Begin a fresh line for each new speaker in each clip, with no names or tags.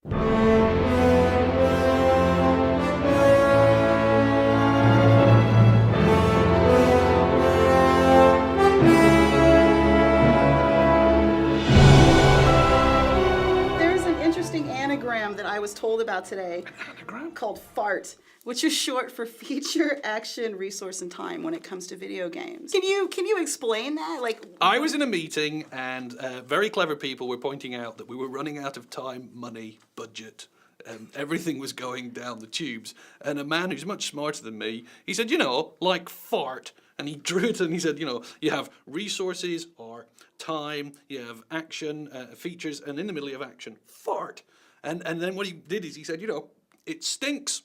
There's an interesting anagram that I was told about today called FART, which is short for feature, action, resource, and time when it comes to video games. Can you explain that? Like,
I was in a meeting and very clever people were pointing out that we were running out of time, money, budget. Everything was going down the tubes. And a man who's much smarter than me, he said, like fart. And he drew it and he said, you have resources or time, you have action, features, and in the middle you have action, fart. And then what he did is he said, it stinks.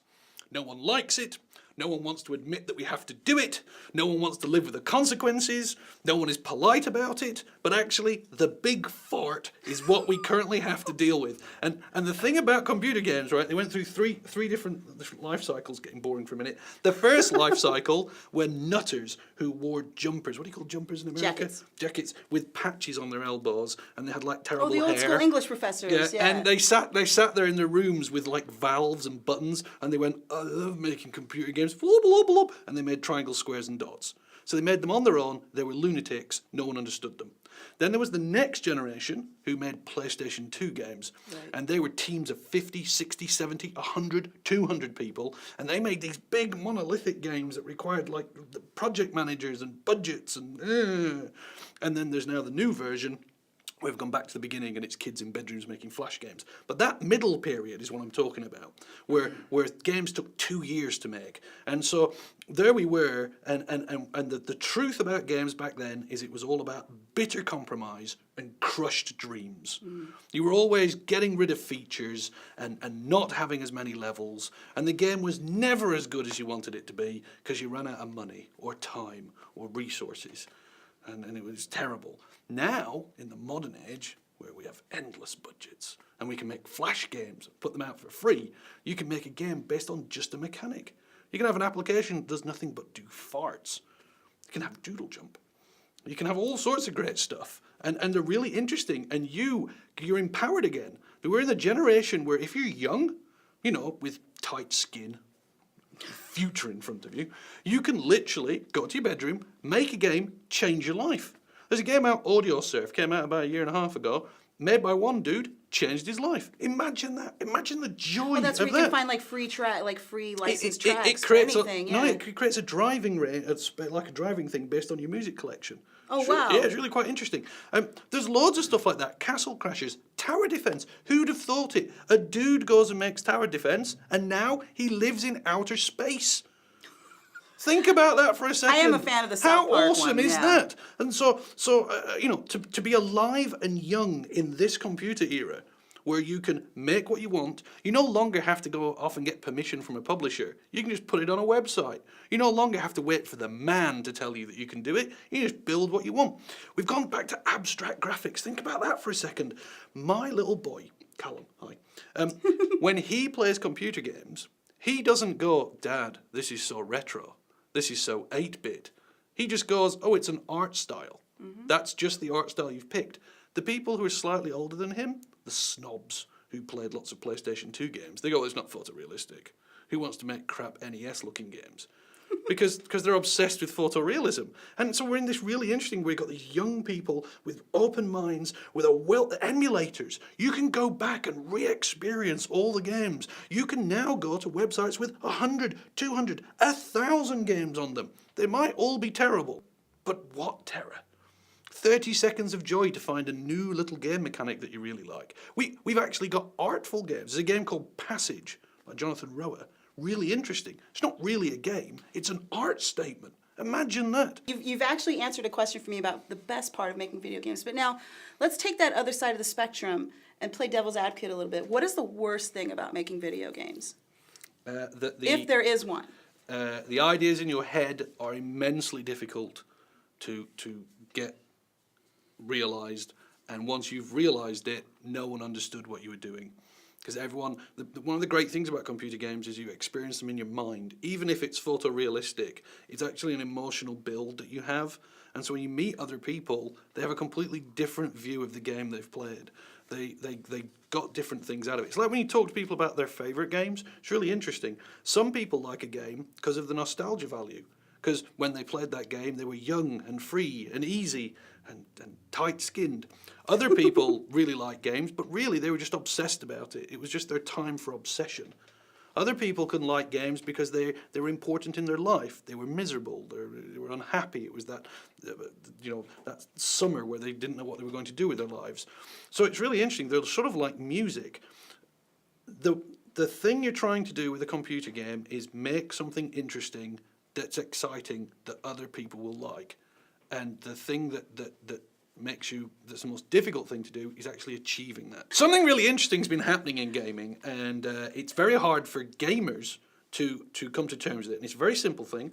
No one likes it. No one wants to admit that we have to do it. No one wants to live with the consequences. No one is polite about it. But actually, the big fart is what we currently have to deal with. And the thing about computer games, right, they went through three different life cycles, getting boring for a minute. The first life cycle were nutters who wore jumpers. What do you call jumpers in America? Jackets with patches on their elbows, and they had like terrible hair.
the old school English professors, yeah.
And they sat there in their rooms with like valves and buttons, and they went, I love making computer games. And they made triangles, squares, and dots. So they made them on their own. They were lunatics. No one understood them. Then there was the next generation who made PlayStation 2 games. Right. And they were teams of 50, 60, 70, 100, 200 people. And they made these big monolithic games that required like the project managers and budgets. And then there's now the new version. We've gone back to the beginning and it's kids in bedrooms making flash games. But that middle period is what I'm talking about, where games took 2 years to make. And so there we were, and the truth about games back then is it was all about bitter compromise and crushed dreams. You were always getting rid of features and not having as many levels, and the game was never as good as you wanted it to be because you ran out of money or time or resources. And it was terrible. Now, in the modern age, where we have endless budgets, and we can make flash games, put them out for free, you can make a game based on just a mechanic. You can have an application that does nothing but do farts. You can have doodle jump. You can have all sorts of great stuff. And they're really interesting, and you're empowered again. But we're in the generation where if you're young, with tight skin, future in front of you, you can literally go to your bedroom, make a game, change your life. There's a game out, Audio Surf, came out about 1.5 years ago, made by one dude, changed his life. Imagine that. Imagine the joy of that.
That's where you can find free licensed tracks for anything.
It creates a driving like a driving thing based on your music collection.
Oh, wow.
Yeah, it's really quite interesting. There's loads of stuff like that. Castle crashes, tower defense. Who'd have thought it? A dude goes and makes tower defense, and now he lives in outer space. Think about that for a second.
I am a fan of the South Park
How awesome
one,
is that? And so to be alive and young in this computer era, where you can make what you want, you no longer have to go off and get permission from a publisher. You can just put it on a website. You no longer have to wait for the man to tell you that you can do it. You just build what you want. We've gone back to abstract graphics. Think about that for a second. My little boy, Callum, hi, when he plays computer games, he doesn't go, Dad, this is so retro. This is so 8-bit. He just goes, oh, it's an art style. Mm-hmm. That's just the art style you've picked. The people who are slightly older than him, the snobs who played lots of PlayStation 2 games, they go, it's not photorealistic. Who wants to make crap NES-looking games? Because they're obsessed with photorealism. And so we're in this really interesting where you've got these young people with open minds, with emulators. You can go back and re-experience all the games. You can now go to websites with 100, 200, 1,000 games on them. They might all be terrible, but what terror? 30 seconds of joy to find a new little game mechanic that you really like. We've actually got artful games. There's a game called Passage by Jonathan Rower. Really interesting. It's not really a game. It's an art statement. Imagine that.
You've actually answered a question for me about the best part of making video games. But now, let's take that other side of the spectrum and play devil's advocate a little bit. What is the worst thing about making video games? If there is one.
The ideas in your head are immensely difficult to get realized. And once you've realized it, no one understood what you were doing. Because one of the great things about computer games is you experience them in your mind. Even if it's photorealistic, it's actually an emotional build that you have. And so when you meet other people, they have a completely different view of the game they've played. They got different things out of it. It's like when you talk to people about their favourite games, it's really interesting. Some people like a game because of the nostalgia value. Because when they played that game, they were young and free and easy and tight-skinned. Other people really like games, but really they were just obsessed about it. It was just their time for obsession. Other people can like games because they were important in their life. They were miserable. They were unhappy. It was that, that summer where they didn't know what they were going to do with their lives. So it's really interesting. They're sort of like music. The thing you're trying to do with a computer game is make something interesting that's exciting that other people will like. And the thing that that's the most difficult thing to do is actually achieving that. Something really interesting has been happening in gaming, and it's very hard for gamers to come to terms with it. And it's a very simple thing.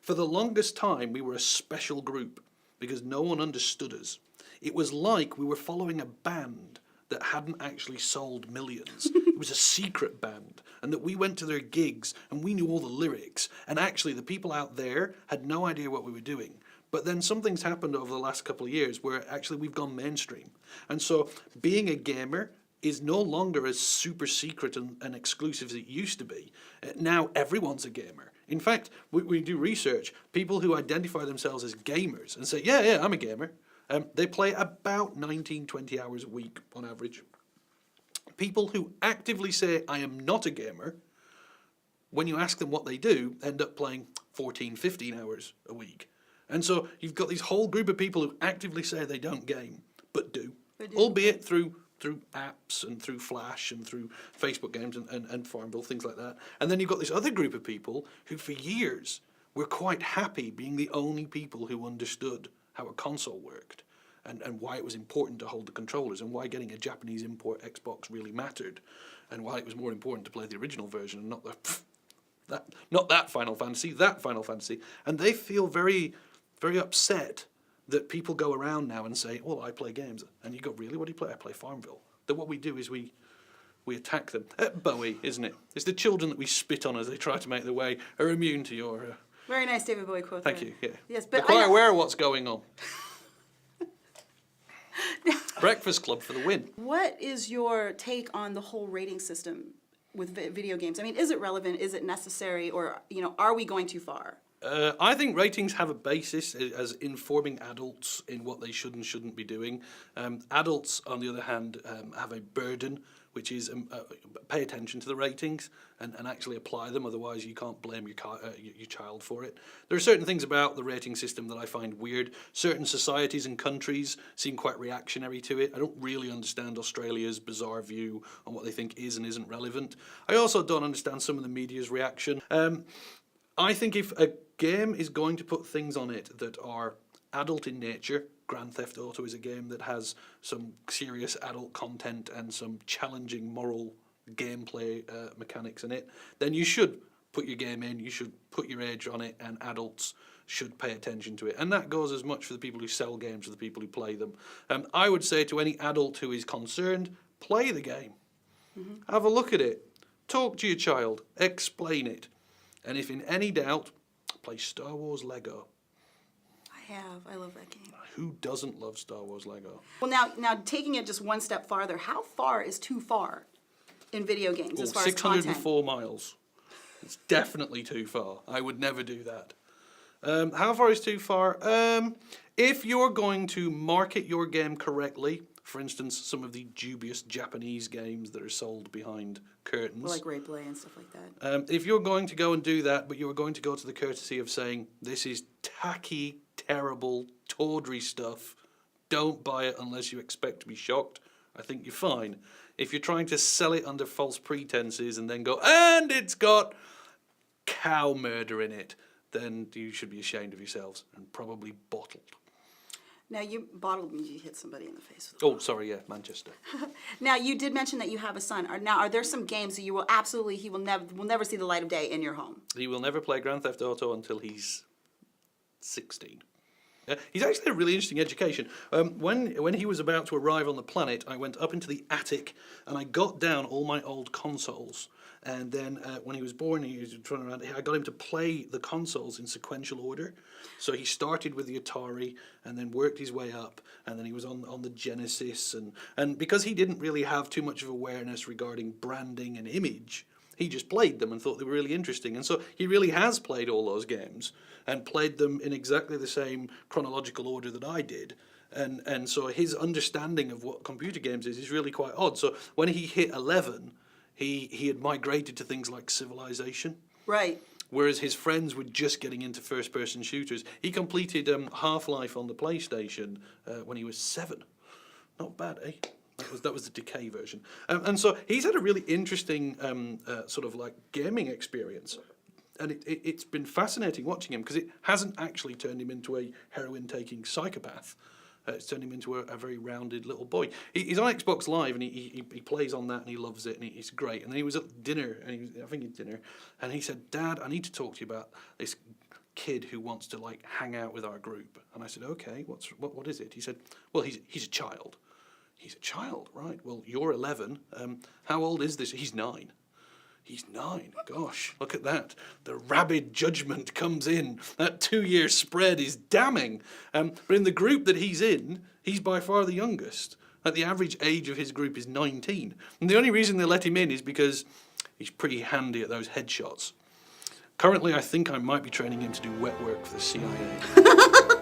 For the longest time, we were a special group because no one understood us. It was like we were following a band that hadn't actually sold millions. It was a secret band, and that we went to their gigs and we knew all the lyrics, and actually the people out there had no idea what we were doing. But then something's happened over the last couple of years where actually we've gone mainstream. And so being a gamer is no longer as super secret and exclusive as it used to be. Now everyone's a gamer. In fact, we do research. People who identify themselves as gamers and say, yeah, I'm a gamer. They play about 19, 20 hours a week on average. People who actively say, I am not a gamer, when you ask them what they do, end up playing 14, 15 hours a week. And so you've got this whole group of people who actively say they don't game, but do. Albeit through apps and through Flash and through Facebook games and Farmville, things like that. And then you've got this other group of people who for years were quite happy being the only people who understood how a console worked and why it was important to hold the controllers and why getting a Japanese import Xbox really mattered and why it was more important to play the original version and not that Final Fantasy, that Final Fantasy. And they feel very, very upset that people go around now and say, well, I play games. And you go, really? What do you play? I play Farmville. Then what we do is we attack them. Bowie, isn't it? It's the children that we spit on as they try to make their way are immune to your...
Very nice David Bowie quote.
Thank you, yeah.
Yes, but
they're quite aware of what's going on. Breakfast Club for the win.
What is your take on the whole rating system with video games? I mean, is it relevant? Is it necessary? Or, are we going too far?
I think ratings have a basis as informing adults in what they should and shouldn't be doing. Adults, on the other hand, have a burden, which is pay attention to the ratings and actually apply them. Otherwise, you can't blame your child for it. There are certain things about the rating system that I find weird. Certain societies and countries seem quite reactionary to it. I don't really understand Australia's bizarre view on what they think is and isn't relevant. I also don't understand some of the media's reaction. I think if a game is going to put things on it that are adult in nature, Grand Theft Auto is a game that has some serious adult content and some challenging moral gameplay mechanics in it, then you should put your game in, you should put your age on it, and adults should pay attention to it. And that goes as much for the people who sell games as the people who play them. I would say to any adult who is concerned, play the game. Mm-hmm. Have a look at it. Talk to your child. Explain it. And if in any doubt, play Star Wars Lego.
I love that game.
Who doesn't love Star Wars Lego?
Well, now taking it just one step farther, how far is too far in video games as far as content?
604 miles. It's definitely too far. I would never do that. How far is too far? If you're going to market your game correctly, for instance, some of the dubious Japanese games that are sold behind curtains.
Well, like Replay and stuff like that.
If you're going to go and do that, but you're going to go to the courtesy of saying, this is tacky, terrible, tawdry stuff, don't buy it unless you expect to be shocked, I think you're fine. If you're trying to sell it under false pretenses and then go, and it's got cow murder in it, then you should be ashamed of yourselves and probably bottled.
Now, you bottled means you hit somebody in the face.
Oh, sorry, yeah, Manchester.
Now, you did mention that you have a son. Are there some games that you will absolutely, he will never see the light of day in your home?
He will never play Grand Theft Auto until he's 16. He's actually a really interesting education. When he was about to arrive on the planet, I went up into the attic and I got down all my old consoles. And then when he was born, he was running around. I got him to play the consoles in sequential order. So he started with the Atari and then worked his way up. And then he was on the Genesis. And because he didn't really have too much of awareness regarding branding and image, he just played them and thought they were really interesting. And so he really has played all those games and played them in exactly the same chronological order that I did. And so his understanding of what computer games is really quite odd. So when he hit 11, he had migrated to things like Civilization.
Right.
Whereas his friends were just getting into first-person shooters. He completed Half-Life on the PlayStation when he was 7. Not bad, eh? That was the Decay version. And so he's had a really interesting sort of like gaming experience. And it's been fascinating watching him because it hasn't actually turned him into a heroin-taking psychopath. It's turned him into a very rounded little boy. He's on Xbox Live and he plays on that and he loves it and he's great. And then he was at dinner, and he said, "Dad, I need to talk to you about this kid who wants to like hang out with our group." And I said, "Okay, what is it?" He said, "Well, he's a child." He's a child, right? Well, you're 11. How old is this? He's 9. He's 9. Gosh, look at that. The rabid judgment comes in. That 2-year spread is damning. But in the group that he's in, he's by far the youngest. The average age of his group is 19. And the only reason they let him in is because he's pretty handy at those headshots. Currently, I think I might be training him to do wet work for the CIA.